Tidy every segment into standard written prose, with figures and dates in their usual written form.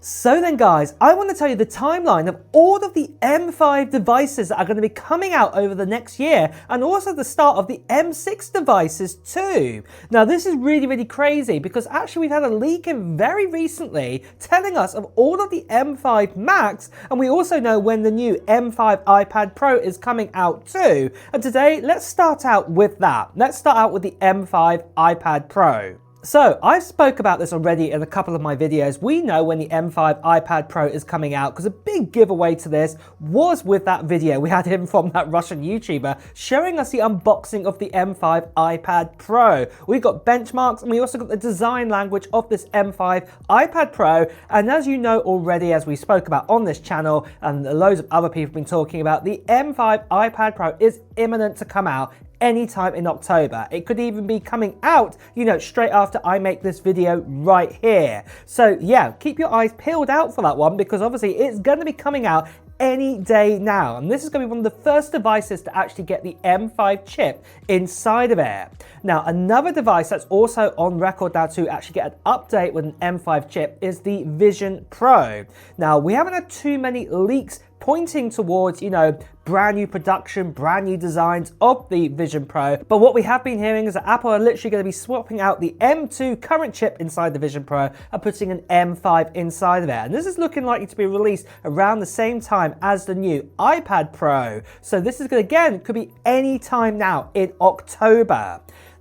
So then guys, I want to tell you the timeline of all of the M5 devices that are going to be coming out over the next year, and also the start of the M6 devices too. Now this is really crazy because actually we've had a leak in very recently telling us of all of the M5 Macs, and we also know when the new M5 iPad Pro is coming out too. And today let's start out with that. Let's start out with the M5 iPad Pro. So I spoke about this already in a couple of my videos. We know when the M5 iPad Pro is coming out because a big giveaway to this was with that video. We had him from that Russian YouTuber showing us the unboxing of the M5 iPad Pro. We got benchmarks and we also got the design language of this M5 iPad Pro. And as you know already, as we spoke about on this channel and loads of other people have been talking about, the M5 iPad Pro is imminent to come out anytime in October. It could even be coming out, you know, straight after I make this video right here. So yeah, keep your eyes peeled out for that one because obviously it's going to be coming out any day now, and this is going to be one of the first devices to actually get the M5 chip inside of it. Now another device that's also on record now to actually get an update with an M5 chip is the Vision Pro. Now we haven't had too many leaks pointing towards, you know, brand new production, brand new designs of the Vision Pro. But what we have been hearing is that Apple are literally going to be swapping out the M2 current chip inside the Vision Pro and putting an M5 inside of it. And this is looking likely to be released around the same time as the new iPad Pro. So this is going to, again, could be any time now in October.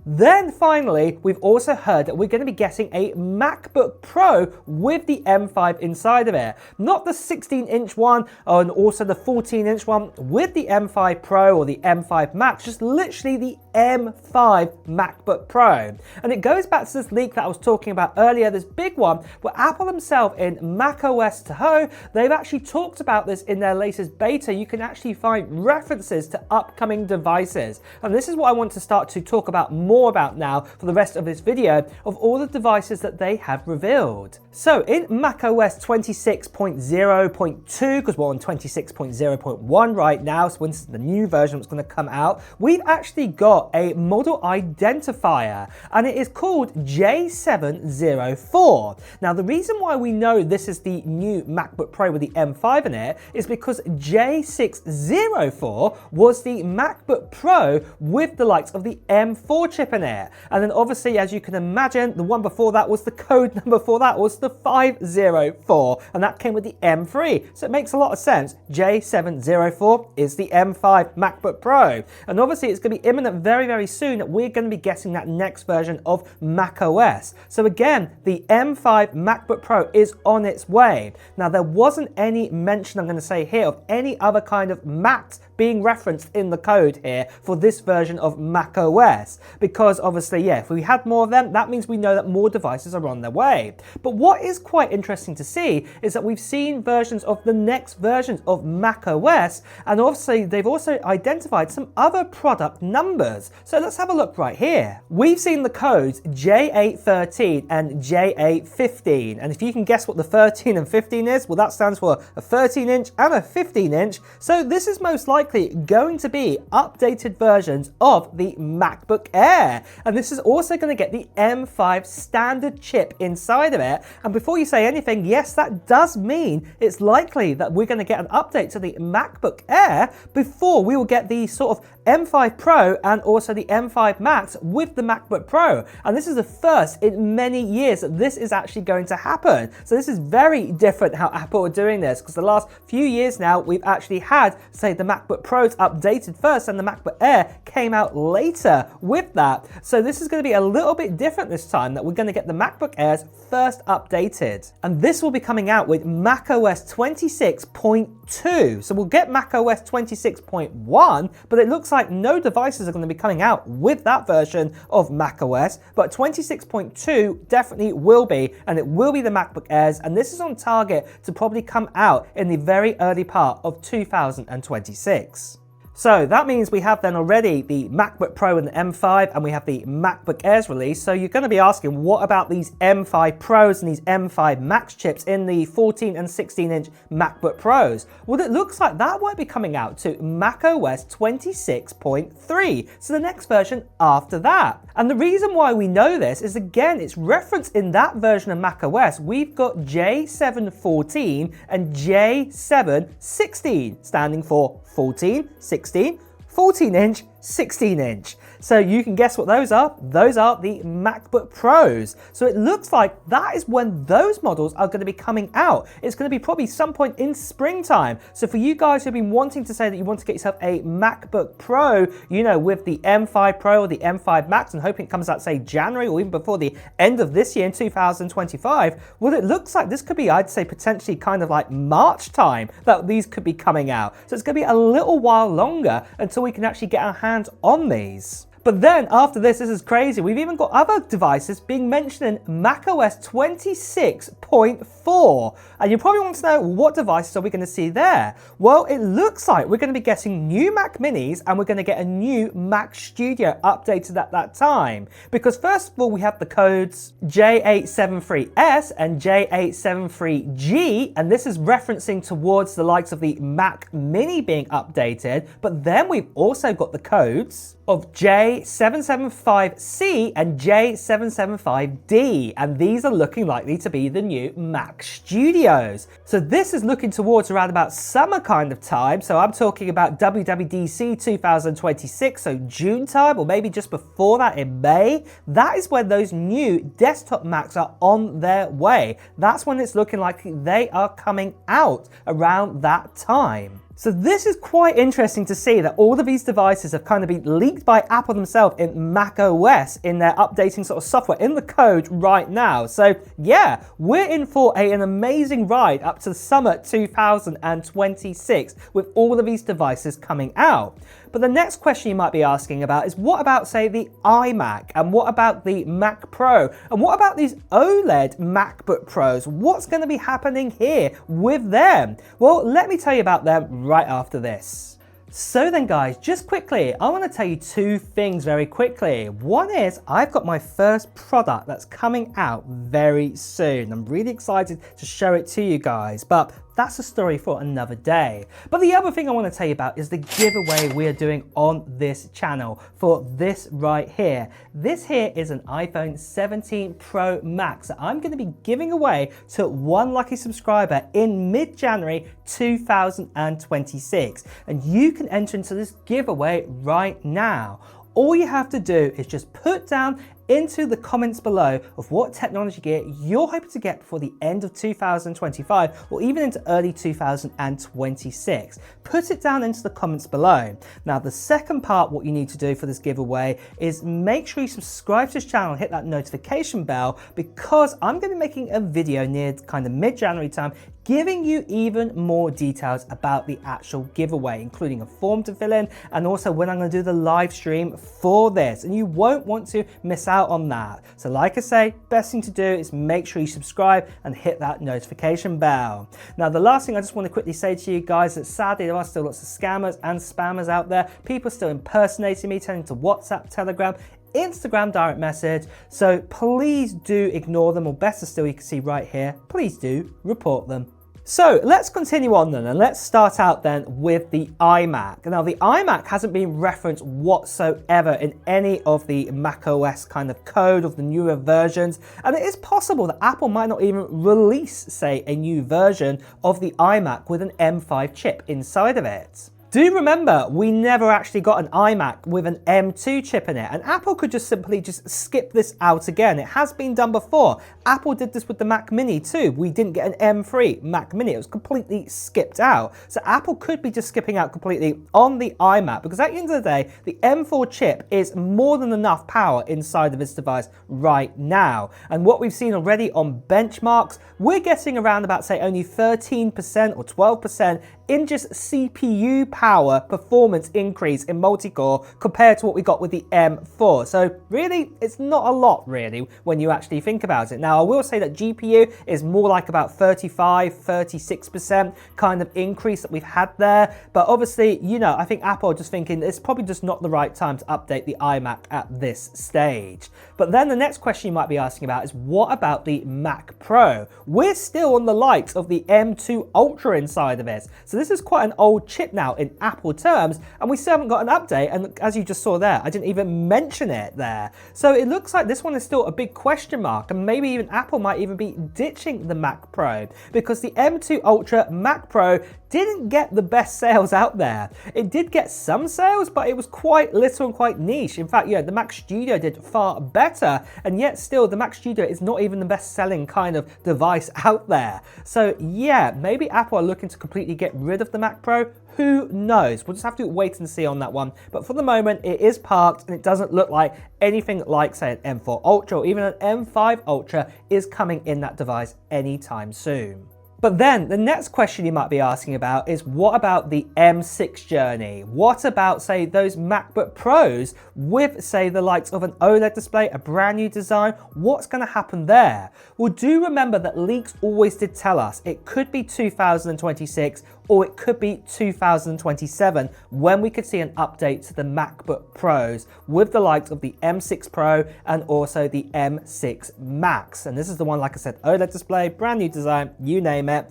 Then finally, we've also heard that we're going to be getting a MacBook Pro with the M5 inside of it. Not the 16-inch one and also the 14-inch one with the M5 Pro or the M5 Max, just literally the M5 MacBook Pro. And it goes back to this leak that I was talking about earlier, this big one, where Apple themselves in macOS Tahoe, they've actually talked about this in their latest beta. You can actually find references to upcoming devices. And this is what I want to start to talk about more about now for the rest of this video, of all the devices that they have revealed. So in macOS 26.0.2, because we're on 26.0.1 right now, so when's the new version that's going to come out, we've actually got a model identifier and it is called J704. Now the reason why we know this is the new MacBook Pro with the M5 in it is because J604 was the MacBook Pro with the likes of the M4 chip in it. And then obviously, as you can imagine, the one before that was the code number for that was the 504, and that came with the M3. So it makes a lot of sense. J704 is the M5 MacBook Pro. And obviously it's going to be imminent very soon that we're going to be getting that next version of macOS. So again, the M5 MacBook Pro is on its way. Now there wasn't any mention, I'm going to say here, of any other kind of Macs being referenced in the code here for this version of macOS. Because obviously, yeah, if we had more of them, that means we know that more devices are on their way. But what is quite interesting to see is that we've seen versions of the next versions of macOS, and obviously they've also identified some other product numbers. So let's have a look right here. We've seen the codes J813 and J815, and if you can guess what the 13 and 15 is, well, that stands for a 13-inch and a 15-inch. So this is most likely going to be updated versions of the MacBook Air, and this is also going to get the M5 standard chip inside of it. And before you say anything, yes, that does mean it's likely that we're going to get an update to the MacBook Air before we will get the sort of M5 Pro and also the M5 Max with the MacBook Pro. And this is the first in many years that this is actually going to happen. So this is very different how Apple are doing this, because the last few years now we've actually had, say, the MacBook Pros updated first and the MacBook Air came out later with that. So this is going to be a little bit different this time, that we're going to get the MacBook Airs first updated. And this will be coming out with macOS 26.2. So we'll get macOS 26.1, but it looks like no devices are going to be coming out with that version of macOS, but 26.2 definitely will be, and it will be the MacBook Airs, and this is on target to probably come out in the very early part of 2026. So that means we have then already the MacBook Pro and the M5, and we have the MacBook Airs released. So you're going to be asking, what about these M5 Pros and these M5 Max chips in the 14 and 16-inch MacBook Pros? Well, it looks like that won't be coming out to macOS 26.3, so the next version after that. And the reason why we know this is, again, it's referenced in that version of macOS. We've got J714 and J716, standing for 14, 16, 14-inch, 16-inch. So you can guess what those are. Those are the MacBook Pros. So it looks like that is when those models are going to be coming out. It's going to be probably some point in springtime. So for you guys who've been wanting to say that you want to get yourself a MacBook Pro, you know, with the M5 Pro or the M5 Max, and hoping it comes out, say, January or even before the end of this year in 2025, well, it looks like this could be, I'd say, potentially kind of like March time that these could be coming out. So it's going to be a little while longer until we can actually get our hands on these. But then after this is crazy. We've even got other devices being mentioned in macOS 26.4. And you probably want to know, what devices are we going to see there? Well, it looks like we're going to be getting new Mac Minis, and we're going to get a new Mac Studio updated at that time. Because first of all, we have the codes J873S and J873G, and this is referencing towards the likes of the Mac Mini being updated. But then we've also got the codes of J775C and J775D, and these are looking likely to be the new Mac Studios. So this is looking towards around about summer kind of time, so I'm talking about WWDC 2026, so June time, or maybe just before that in May. That is when those new desktop Macs are on their way. That's when it's looking like they are coming out around that time. So this is quite interesting to see that all of these devices have kind of been leaked by Apple themselves in macOS in their updating sort of software in the code right now. So yeah, we're in for an amazing ride up to summer 2026 with all of these devices coming out. But the next question you might be asking about is, what about, say, the iMac? And what about the Mac Pro? And what about these OLED MacBook Pros? What's going to be happening here with them? Well, let me tell you about them right after this. So then guys, just quickly, I want to tell you two things very quickly. One is, I've got my first product that's coming out very soon. I'm really excited to show it to you guys, but that's a story for another day. But the other thing I want to tell you about is the giveaway we are doing on this channel for this right here. This here is an iPhone 17 Pro Max that I'm going to be giving away to one lucky subscriber in mid-January 2026. And you can enter into this giveaway right now. All you have to do is just put down into the comments below of what technology gear you're hoping to get before the end of 2025 or even into early 2026. Put it down into the comments below. Now, the second part, what you need to do for this giveaway is make sure you subscribe to this channel and hit that notification bell, because I'm going to be making a video near kind of mid-January time giving you even more details about the actual giveaway, including a form to fill in and also when I'm going to do the live stream for this. And you won't want to miss out on that. So like I say, best thing to do is make sure you subscribe and hit that notification bell. Now, the last thing I just want to quickly say to you guys is, sadly, there are still lots of scammers and spammers out there. People still impersonating me, turning to WhatsApp, Telegram, Instagram direct message. So please do ignore them, or better still, you can see right here, please do report them. So let's continue on then, and let's start out then with the iMac. Now, the iMac hasn't been referenced whatsoever in any of the macOS kind of code of the newer versions, and it is possible that Apple might not even release, say, a new version of the iMac with an M5 chip inside of it. Do remember, we never actually got an iMac with an M2 chip in it, and Apple could just simply skip this out again. It has been done before. Apple did this with the Mac Mini too. We didn't get an M3 Mac Mini. It was completely skipped out. So Apple could be just skipping out completely on the iMac, because at the end of the day, the M4 chip is more than enough power inside of this device right now. And what we've seen already on benchmarks, we're getting around about, say, only 13% or 12% in just CPU power performance increase in multi-core compared to what we got with the M4. So really, it's not a lot really when you actually think about it. Now, I will say that GPU is more like about 35-36% kind of increase that we've had there. But obviously, you know, I think Apple are just thinking it's probably just not the right time to update the iMac at this stage. But then the next question you might be asking about is, what about the Mac Pro? We're still on the likes of the M2 Ultra inside of it. So this is quite an old chip now in Apple terms, and we still haven't got an update. And as you just saw there, I didn't even mention it there. So it looks like this one is still a big question mark, and maybe even Apple might even be ditching the Mac Pro, because the M2 Ultra Mac Pro didn't get the best sales out there. It did get some sales, but it was quite little and quite niche. In fact, yeah, the Mac Studio did far better, and yet still the Mac Studio is not even the best selling kind of device out there. So yeah, maybe Apple are looking to completely get rid of the Mac Pro. Who knows? We'll just have to wait and see on that one. But for the moment, it is parked, and it doesn't look like anything like, say, an M4 Ultra or even an M5 Ultra is coming in that device anytime soon. But then the next question you might be asking about is, what about the M6 journey? What about, say, those MacBook Pros with, say, the likes of an OLED display, a brand new design? What's going to happen there? Well, do remember that leaks always did tell us it could be 2026 or it could be 2027 when we could see an update to the MacBook Pros with the likes of the M6 Pro and also the M6 Max. And this is the one, like I said, OLED display, brand new design, you name it.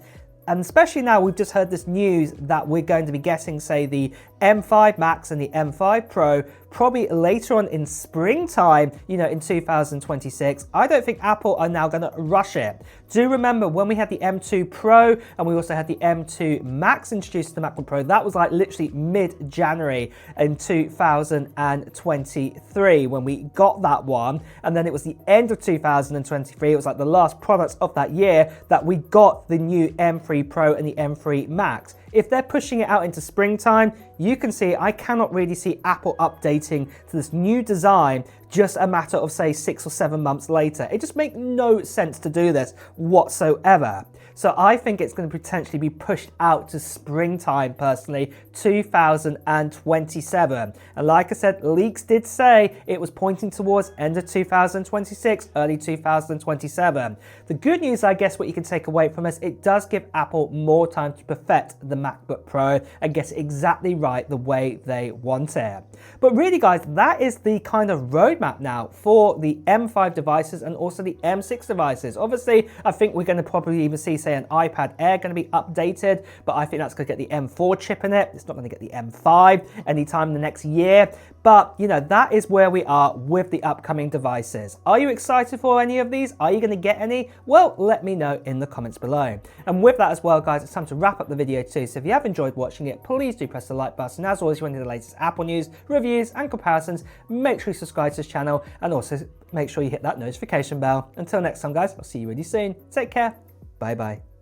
And especially now we've just heard this news that we're going to be getting, say, the M5 Max and the M5 Pro probably later on in springtime, you know, in 2026. I don't think Apple are now going to rush it. Do remember when we had the M2 Pro and we also had the M2 Max introduced to the MacBook Pro, that was like literally mid-January in 2023 when we got that one. And then it was the end of 2023. It was like the last products of that year that we got the new M3 Pro and the M3 Max. If they're pushing it out into springtime, you can see I cannot really see Apple updating to this new design just a matter of, say, 6 or 7 months later. It just makes no sense to do this whatsoever. So I think it's going to potentially be pushed out to springtime, personally, 2027. And like I said, leaks did say it was pointing towards end of 2026, early 2027. The good news, I guess, what you can take away from this, it does give Apple more time to perfect the MacBook Pro and get it exactly right the way they want it. But really, guys, that is the kind of roadmap now for the M5 devices and also the M6 devices. Obviously, I think we're going to probably even see, say, an iPad Air going to be updated, but I think that's going to get the M4 chip in it. It's not going to get the M5 anytime in the next year. But, you know, that is where we are with the upcoming devices. Are you excited for any of these? Are you going to get any? Well, let me know in the comments below. And with that as well, guys, it's time to wrap up the video too. So if you have enjoyed watching it, please do press the like button. As always, if you want the latest Apple news, reviews, and comparisons, make sure you subscribe to this channel and also make sure you hit that notification bell. Until next time, guys, I'll see you really soon. Take care. Bye-bye.